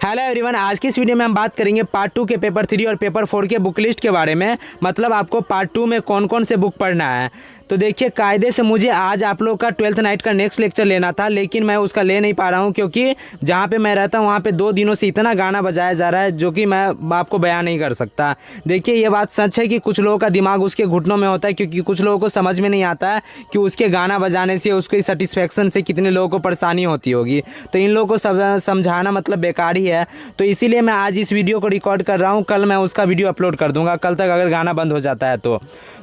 Hello everyone, आज की इस वीडियो में हम बात करेंगे पार्ट 2 के पेपर 3 और पेपर 4 के बुक लिस्ट के बारे में। मतलब आपको पार्ट 2 में कौन कौन से बुक पढ़ना है। तो देखिए, कायदे से मुझे आज आप लोग का 12th नाइट का नेक्स्ट लेक्चर लेना था, लेकिन मैं उसका ले नहीं पा रहा हूं क्योंकि जहां पे मैं रहता हूं वहां पे 2 दिनों से इतना गाना बजाया जा रहा है जो कि मैं आपको बयान नहीं कर सकता। देखिए, ये बात सच है कि कुछ लोगों का दिमाग उसके घुटनों में होता है, क्योंकि कुछ लोगों को समझ में नहीं आता है कि उसके गाना बजाने से, उसके सेटिस्फेक्शन से कितने लोगों को परेशानी होती होगी। तो इन लोगों को समझाना मतलब बेकार ही है। तो इसीलिए मैं आज इस वीडियो को रिकॉर्ड कर रहा हूँ। कल मैं उसका वीडियो अपलोड कर दूंगा, कल तक अगर गाना बंद हो जाता है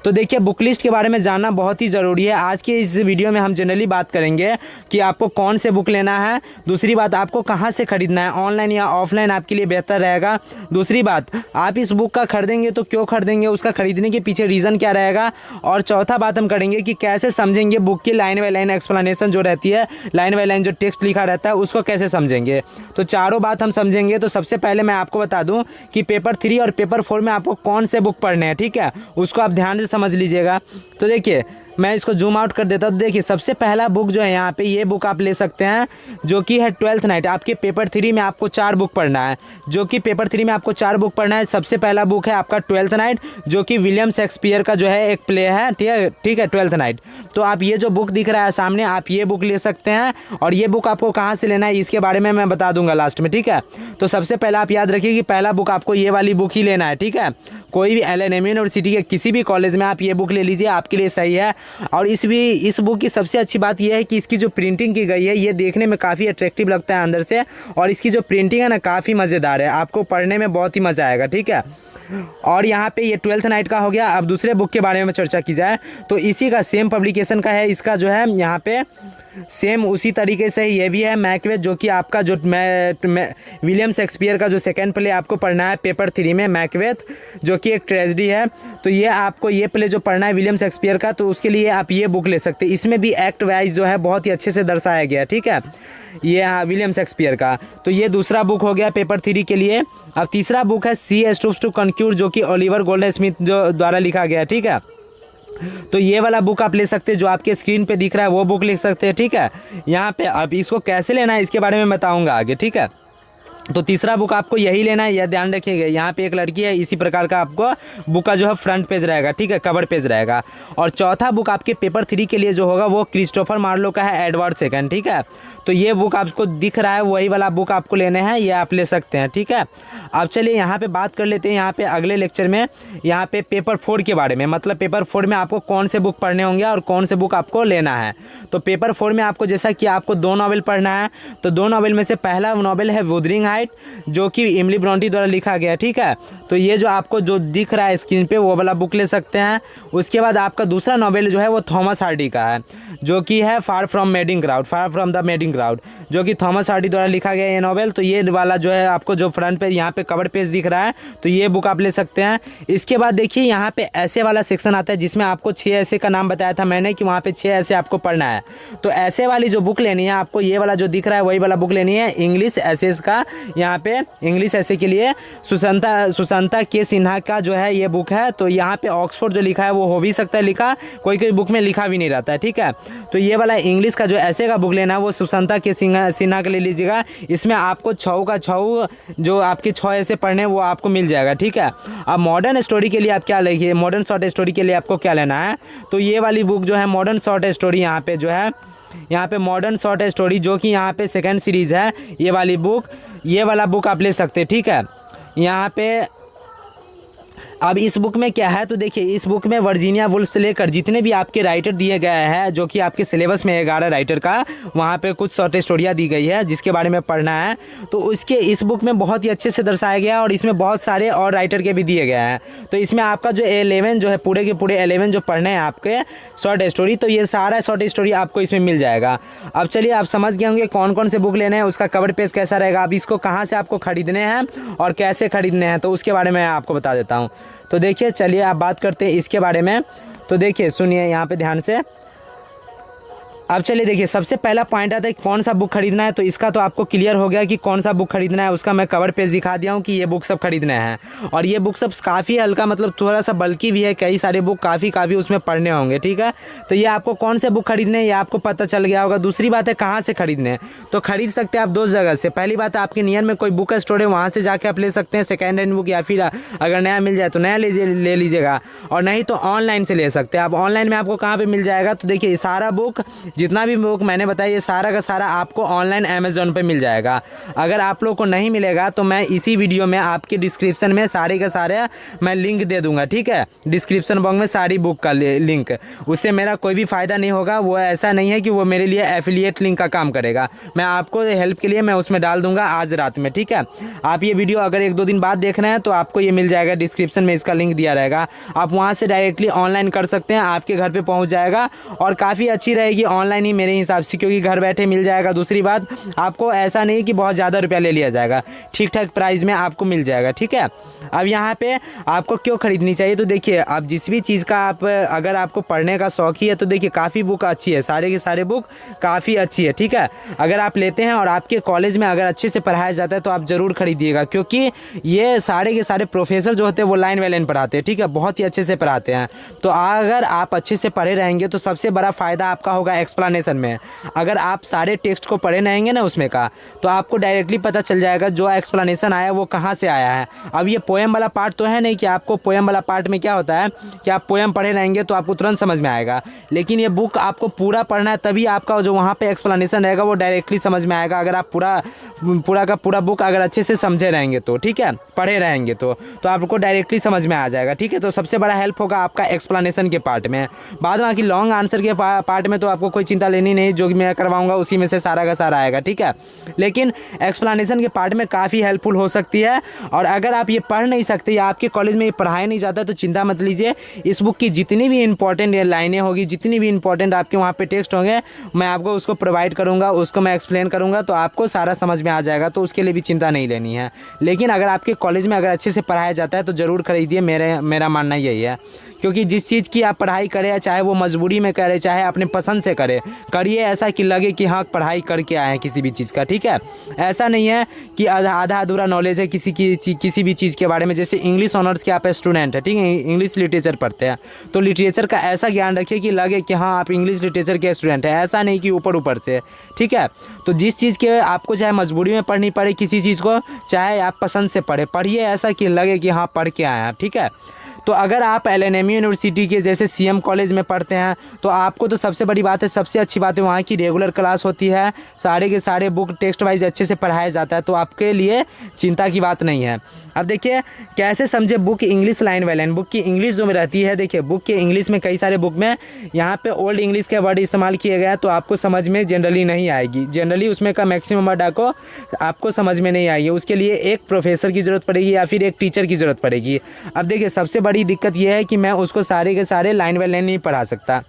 तो देखिए, बुक लिस्ट के बारे में जानना बहुत ही ज़रूरी है। आज की इस वीडियो में हम जनरली बात करेंगे कि आपको कौन से बुक लेना है। दूसरी बात, आपको कहाँ से ख़रीदना है, ऑनलाइन या ऑफलाइन आपके लिए बेहतर रहेगा। दूसरी बात, आप इस बुक का खरीदेंगे तो क्यों खरीदेंगे, उसका खरीदने के पीछे रीज़न क्या रहेगा। और चौथा बात हम करेंगे कि कैसे समझेंगे बुक की लाइन बाई लाइन एक्सप्लेनेशन जो रहती है, लाइन बाई लाइन जो टेक्स्ट लिखा रहता है, उसको कैसे समझेंगे। तो चारों बात हम समझेंगे। तो सबसे पहले मैं आपको बता दूं कि पेपर 3 और पेपर 4 में आपको कौन से बुक पढ़ने हैं, ठीक है, उसको आप ध्यान से समझ लीजिएगा। तो देखिए, मैं इसको जूम आउट कर देता हूँ। देखिए, सबसे पहला बुक जो है यहाँ पे, ये बुक आप ले सकते हैं जो कि है 12th नाइट। आपके पेपर 3 में आपको 4 बुक पढ़ना है, जो कि पेपर 3 में आपको 4 बुक पढ़ना है। सबसे पहला बुक है आपका 12th नाइट, जो कि विलियम शेक्सपियर का जो है एक प्ले है, ठीक है 12th नाइट। तो आप ये जो बुक दिख रहा है सामने, आप ये बुक ले सकते हैं। और ये बुक आपको कहाँ से लेना है इसके बारे में मैं बता दूंगा लास्ट में, ठीक है। तो सबसे पहले आप याद रखिए कि पहला बुक आपको ये वाली बुक ही लेना है, ठीक है। कोई भी LNM यूनिवर्सिटी के किसी भी कॉलेज में आप ये बुक ले लीजिए, आपके लिए सही है। और इस बुक की सबसे अच्छी बात यह है कि इसकी जो प्रिंटिंग की गई है, ये देखने में काफ़ी अट्रैक्टिव लगता है अंदर से। और इसकी जो प्रिंटिंग है ना, काफ़ी मज़ेदार है, आपको पढ़ने में बहुत ही मज़ा आएगा, ठीक है। और यहाँ पे ये 12th नाइट का हो गया। अब दूसरे बुक के बारे में चर्चा की जाए तो इसी का सेम पब्लिकेशन का है। इसका जो है यहाँ पे सेम उसी तरीके से ये भी है मैकबेथ, जो कि आपका जो विलियम शेक्सपियर का जो सेकंड प्ले आपको पढ़ना है पेपर 3 में, मैकबेथ, जो कि एक ट्रेजेडी है। तो ये आपको ये प्ले जो पढ़ना है विलियम शेक्सपियर का, तो उसके लिए आप ये बुक ले सकते हैं। इसमें भी एक्ट वाइज जो है बहुत ही अच्छे से दर्शाया गया, ठीक है, ये विलियम शेक्सपियर का। तो ये दूसरा बुक हो गया पेपर 3 के लिए। अब तीसरा बुक है सी स्टूप्स टू कंक्यूर, जो कि ओलिवर गोल्डस्मिथ जो द्वारा लिखा गया, ठीक है। तो ये वाला बुक आप ले सकते हैं, जो आपके स्क्रीन पे दिख रहा है वो बुक ले सकते हैं, ठीक है। यहाँ पे अब इसको कैसे लेना है इसके बारे में बताऊंगा आगे, ठीक है। तो तीसरा बुक आपको यही लेना है, यह ध्यान रखिएगा। यहाँ पे एक लड़की है, इसी प्रकार का आपको बुक का जो है फ्रंट पेज रहेगा, ठीक है, कवर पेज रहेगा। और चौथा बुक आपके पेपर 3 के लिए जो होगा वो क्रिस्टोफर मार्लो का है, एडवर्ड सेकंड, ठीक है। तो ये बुक आपको दिख रहा है, वही वाला बुक आपको लेने हैं, ये आप ले सकते हैं, ठीक है। अब चलिए यहाँ पे बात कर लेते हैं, यहाँ पे अगले लेक्चर में यहाँ पे पेपर 4 के बारे में। मतलब पेपर 4 में आपको कौन से बुक पढ़ने होंगे और कौन से बुक आपको लेना है। तो पेपर 4 में आपको जैसा कि आपको 2 नॉवेल पढ़ना है, तो 2 नॉवेल में से पहला नॉवेल है वुदरिंग हाइट, जो कि एमिली ब्रॉन्टी द्वारा लिखा गया, ठीक है। तो ये जो आपको जो दिख रहा है स्क्रीन पे, वो वाला बुक ले सकते हैं। उसके बाद आपका दूसरा नॉवेल जो है वो थॉमस हार्डी का है, जो कि है far from madding crowd, far from the madding crowd, जो कि थॉमस हार्डी द्वारा लिखा गया ये नॉवेल। तो ये वाला जो है आपको जो फ्रंट पे यहाँ पे कवर पेज दिख रहा है, तो ये बुक आप ले सकते हैं। इसके बाद देखिए, यहाँ पे ऐसे वाला सेक्शन आता है जिसमें आपको 6 ऐसे का नाम बताया था मैंने कि वहाँ पे 6 ऐसे आपको पढ़ना है। तो ऐसे वाली जो बुक लेनी है आपको, ये वाला जो दिख रहा है वही वाला बुक लेनी है, इंग्लिश एसेस का। यहाँ पे इंग्लिश ऐसे के लिए सुशांता के सिन्हा का जो है ये बुक है। तो यहाँ पे ऑक्सफोर्ड जो लिखा है वो हो भी सकता है लिखा, कोई कोई बुक में लिखा भी नहीं रहता है, ठीक है। तो ये वाला इंग्लिश का जो ऐसे का बुक लेना है वो सुशांता के सिन्हा के ले लीजिएगा। इसमें आपको 6 का 6 जो आपके 6 ऐसे पढ़ने वो आपको मिल जाएगा, ठीक है। अब मॉडर्न स्टोरी के लिए आप क्या लिखिए, मॉडर्न शॉर्ट स्टोरी के लिए आपको क्या लेना है, तो ये वाली बुक जो है मॉडर्न शॉर्ट स्टोरी, यहाँ पे जो है यहाँ पे मॉडर्न शॉर्ट स्टोरी, जो कि यहाँ पे सेकंड सीरीज़ है, ये वाली बुक, ये वाला बुक आप ले सकते हैं, ठीक है। यहाँ पे अब इस बुक में क्या है, तो देखिए, इस बुक में वर्जीनिया वुल्फ से लेकर जितने भी आपके राइटर दिए गए हैं, जो कि आपके सिलेबस में 11 राइटर का, वहाँ पे कुछ शॉर्ट स्टोरियाँ दी गई है जिसके बारे में पढ़ना है। तो उसके इस बुक में बहुत ही अच्छे से दर्शाया गया है और इसमें बहुत सारे और राइटर के भी दिए गए हैं। तो इसमें आपका जो 11 जो है, पूरे के पूरे 11 जो पढ़ने हैं आपके शॉर्ट स्टोरी, तो ये सारा शॉर्ट स्टोरी आपको इसमें मिल जाएगा। अब चलिए, आप समझ गए होंगे कौन कौन से बुक लेने हैं, उसका कवर पेज कैसा रहेगा, अब इसको कहाँ से आपको ख़रीदने हैं और कैसे ख़रीदने हैं, तो उसके बारे में आपको बता देता हूँ। तो देखिए, चलिए आप बात करते हैं इसके बारे में। तो देखिए, सुनिए यहाँ पे ध्यान से। अब चलिए देखिए, सबसे पहला पॉइंट आता है कौन सा बुक खरीदना है। तो इसका तो आपको क्लियर हो गया कि कौन सा बुक खरीदना है, उसका मैं कवर पेज दिखा दिया हूँ कि ये बुक सब खरीदना है। और ये बुक सब काफ़ी हल्का, मतलब थोड़ा सा बल्कि भी है, कई सारे बुक काफ़ी उसमें पढ़ने होंगे, ठीक है। तो ये आपको कौन से बुक खरीदने हैं ये आपको पता चल गया होगा। दूसरी बात है कहाँ से खरीदने हैं, तो खरीद सकते हैं आप दो जगह से। पहली बात है आपके नियर में कोई बुक स्टोर है, वहाँ से जाके आप ले सकते हैं सेकेंड हैंड बुक, या फिर अगर नया मिल जाए तो नया ले लीजिएगा, और नहीं तो ऑनलाइन से ले सकते हैं आप। ऑनलाइन में आपको कहाँ पर मिल जाएगा, तो देखिए सारा बुक, जितना भी बुक मैंने बताया, ये सारा का सारा आपको ऑनलाइन अमेज़ॉन पे मिल जाएगा। अगर आप लोग को नहीं मिलेगा तो मैं इसी वीडियो में आपके डिस्क्रिप्शन में सारे का सारे मैं लिंक दे दूंगा, ठीक है। डिस्क्रिप्शन बॉक्स में सारी बुक का लिंक, उससे मेरा कोई भी फ़ायदा नहीं होगा। वो ऐसा नहीं है कि वो मेरे लिए एफिलिएट लिंक का काम करेगा, मैं आपको हेल्प के लिए मैं उसमें डाल दूंगा आज रात में, ठीक है। आप ये वीडियो अगर 1-2 दिन बाद देख रहे हैं तो आपको ये मिल जाएगा, डिस्क्रिप्शन में इसका लिंक दिया रहेगा। आप वहाँ से डायरेक्टली ऑनलाइन कर सकते हैं, आपके घर पर पहुँच जाएगा, और काफ़ी अच्छी रहेगी ऑनलाइन ही मेरे हिसाब से, क्योंकि घर बैठे मिल जाएगा। दूसरी बात, आपको ऐसा नहीं कि बहुत ज़्यादा रुपया ले लिया जाएगा, ठीक ठाक प्राइस में आपको मिल जाएगा, ठीक है। अब यहाँ पे आपको क्यों खरीदनी चाहिए, तो देखिए आप जिस भी चीज़ का आप, अगर आपको पढ़ने का शौक ही है तो देखिए काफ़ी बुक अच्छी है, सारे के सारे बुक काफ़ी अच्छी है, ठीक है। अगर आप लेते हैं और आपके कॉलेज में अगर अच्छे से पढ़ाया जाता है तो आप ज़रूर खरीदिएगा, क्योंकि ये सारे के सारे प्रोफेसर जो होते हैं वो लाइन बाय लाइन पढ़ाते हैं, ठीक है, बहुत ही अच्छे से पढ़ाते हैं। तो अगर आप अच्छे से पढ़े रहेंगे तो सबसे बड़ा फ़ायदा आपका होगा एक्सप्लेनेशन में। अगर आप सारे टेक्स्ट को पढ़े रहेंगे ना उसमें का, तो आपको डायरेक्टली पता चल जाएगा जो एक्सप्लेनेशन आया वो कहाँ से आया है। अब ये पोएम वाला पार्ट तो है नहीं कि आपको पोएम वाला पार्ट में क्या होता है कि आप पोएम पढ़े रहेंगे तो आपको तुरंत समझ में आएगा, लेकिन ये बुक आपको पूरा पढ़ना है, तभी आपका जो वहाँ पे एक्सप्लेनेशन रहेगा वो डायरेक्टली समझ में आएगा। अगर आप पूरा का पूरा बुक अगर अच्छे से समझे रहेंगे तो, ठीक है, पढ़े रहेंगे तो आपको डायरेक्टली समझ में आ जाएगा, ठीक है। तो सबसे बड़ा हेल्प होगा आपका एक्सप्लेनेशन के पार्ट में। बाद में बाकी लॉन्ग आंसर के पार्ट में तो आपको कोई चिंता लेनी नहीं, जो मैं करवाऊंगा उसी में से सारा का सारा आएगा, ठीक है। लेकिन एक्सप्लेनेशन के पार्ट में काफ़ी हेल्पफुल हो सकती है। और अगर आप ये पढ़ नहीं सकते या आपके कॉलेज में ये पढ़ाया नहीं जाता तो चिंता मत लीजिए, इस बुक की जितनी भी इंपॉर्टेंट लाइनें होगी, जितनी भी इंपॉर्टेंट आपके वहाँ पे टेक्स्ट होंगे, मैं आपको उसको प्रोवाइड करूँगा, उसको मैं एक्सप्लेन करूँगा, तो आपको सारा समझ में आ जाएगा, तो उसके लिए भी चिंता नहीं लेनी है। लेकिन अगर आपके कॉलेज में अगर अच्छे से पढ़ाया जाता है तो ज़रूर खरीदिए, मेरा मानना यही है। क्योंकि जिस चीज़ की आप पढ़ाई करें, चाहे वो मजबूरी में करें चाहे अपने पसंद से करें, करिए ऐसा कि लगे कि हाँ पढ़ाई करके आए हैं किसी भी चीज़ का, ठीक है। ऐसा नहीं है कि आधा अधूरा नॉलेज है किसी भी चीज़ के बारे में। जैसे इंग्लिश ऑनर्स के आप स्टूडेंट हैं, ठीक है, इंग्लिश लिटरेचर पढ़ते हैं, तो लिटरेचर का ऐसा ज्ञान रखिए कि लगे कि हाँ आप इंग्लिश लिटरेचर के स्टूडेंट हैं, ऐसा नहीं कि ऊपर से, ठीक है। तो जिस चीज़ के आपको चाहे मजबूरी में पढ़नी पड़े किसी चीज़ को, चाहे आप पसंद से पढ़िए ऐसा कि लगे कि हाँ पढ़ के आए हैं, ठीक है। तो अगर आप LNMU यूनिवर्सिटी के जैसे CM कॉलेज में पढ़ते हैं तो आपको तो सबसे बड़ी बात है, सबसे अच्छी बात है वहाँ की रेगुलर क्लास होती है, सारे के सारे बुक टेक्स्ट वाइज अच्छे से पढ़ाया जाता है, तो आपके लिए चिंता की बात नहीं है। अब देखिए कैसे समझे book English line by line. Book की इंग्लिश जो में रहती है, देखिए बुक के इंग्लिश में कई सारे बुक में यहाँ पे ओल्ड इंग्लिश के वर्ड इस्तेमाल किए गए हैं, तो आपको समझ में जनरली नहीं आएगी। जनरली उसमें का मैक्सिमम वर्ड आपको समझ में नहीं आएगी, उसके लिए एक प्रोफेसर की ज़रूरत पड़ेगी या फिर एक टीचर की ज़रूरत पड़ेगी। अब देखिए सबसे बड़ी दिक्कत यह है कि मैं उसको सारे के सारे लाइन बाय लाइन नहीं पढ़ा सकता।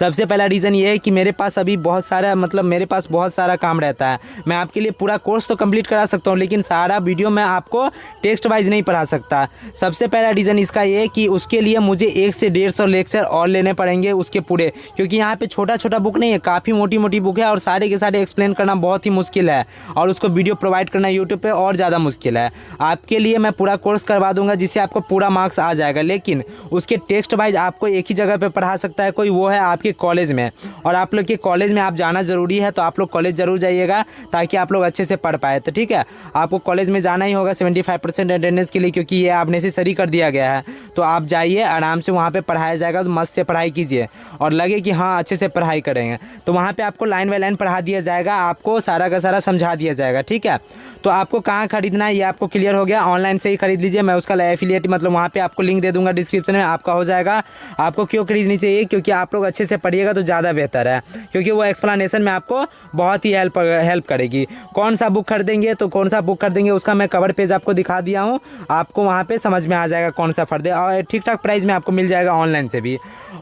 सबसे पहला रीज़न ये है कि मेरे पास अभी बहुत सारा काम रहता है। मैं आपके लिए पूरा कोर्स तो कंप्लीट करा सकता हूँ, लेकिन सारा वीडियो मैं आपको टेक्स्ट वाइज नहीं पढ़ा सकता। सबसे पहला रीज़न इसका ये है कि उसके लिए मुझे 1 से 150 लेक्चर और लेने पड़ेंगे उसके पूरे, क्योंकि यहाँ पे छोटा बुक नहीं है, काफ़ी मोटी बुक है, और सारे के सारे एक्सप्लेन करना बहुत ही मुश्किल है, और उसको वीडियो प्रोवाइड करना यूट्यूब पर और ज़्यादा मुश्किल है। आपके लिए मैं पूरा कोर्स करवा दूँगा जिससे आपको पूरा मार्क्स आ जाएगा, लेकिन उसके टेक्स्ट वाइज आपको एक ही जगह पर पढ़ा सकता है कोई, वो है आपके कॉलेज में। और आप लोग के कॉलेज में आप जाना ज़रूरी है, तो आप लोग कॉलेज ज़रूर जाइएगा ताकि आप लोग अच्छे से पढ़ पाए। तो ठीक है, आपको कॉलेज में जाना ही होगा 75% अटेंडेंस के लिए, क्योंकि ये आप नेसेसरी कर दिया गया है। तो आप जाइए आराम से, वहाँ पे पढ़ाया जाएगा, तो मस्त से पढ़ाई कीजिए और लगे कि हाँ अच्छे से पढ़ाई करेंगे, तो वहाँ पे आपको लाइन बाय लाइन पढ़ा दिया जाएगा, आपको सारा का सारा समझा दिया जाएगा। ठीक है, तो आपको कहाँ खरीदना है ये आपको क्लियर हो गया, ऑनलाइन से ही खरीद लीजिए। मैं उसका एफिलिएट मतलब वहाँ पे आपको लिंक दे दूंगा डिस्क्रिप्शन में, आपका हो जाएगा। आपको क्यों खरीदनी चाहिए, क्योंकि आप लोग अच्छे से पढ़िएगा तो ज़्यादा बेहतर है, क्योंकि वो एक्सप्लेनेशन में आपको बहुत ही हेल्प करेगी। कौन सा बुक खरीदेंगे तो कौन सा बुक खरीदेंगे उसका मैं कवर पेज आपको दिखा दिया हूँ, आपको वहाँ पर समझ में आ जाएगा कौन सा खरीदे, और ठीक ठाक प्राइस में आपको मिल जाएगा ऑनलाइन से भी।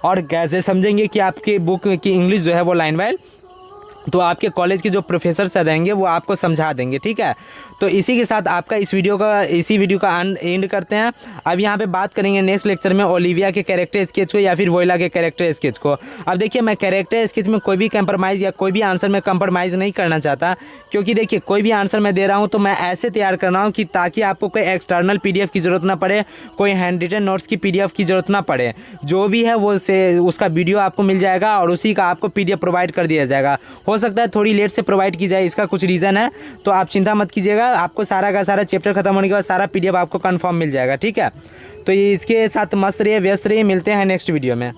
और कैसे समझेंगे कि आपकी बुक की इंग्लिश जो है वो लाइन बाय तो आपके कॉलेज के जो प्रोफेसर सर रहेंगे वो आपको समझा देंगे, ठीक है। तो इसी के साथ आपका इसी वीडियो का एंड करते हैं। अब यहाँ पे बात करेंगे नेक्स्ट लेक्चर में ओलिविया के कैरेक्टर स्केच को या फिर वोइला के कैरेक्टर स्केच को। अब देखिए मैं कैरेक्टर स्केच में कोई भी कंप्रोमाइज़ या कोई भी आंसर में कंप्रोमाइज़ नहीं करना चाहता, क्योंकि देखिए कोई भी आंसर मैं दे रहा हूँ तो मैं ऐसे तैयार कर रहा हूँ कि ताकि आपको कोई एक्सटर्नल PDF की ज़रूरत ना पड़े, कोई हैंड रिटन नोट्स की PDF की ज़रूरत ना पड़े। जो भी है वो उसका वीडियो आपको मिल जाएगा और उसी का आपको PDF प्रोवाइड कर दिया जाएगा। हो सकता है थोड़ी लेट से प्रोवाइड की जाए, इसका कुछ रीज़न है, तो आप चिंता मत कीजिएगा। आपको सारा का सारा चैप्टर खत्म होने के बाद सारा PDF आपको कंफर्म मिल जाएगा, ठीक है। तो ये इसके साथ मस्त रहिए, व्यस्त रहिए, मिलते हैं नेक्स्ट वीडियो में।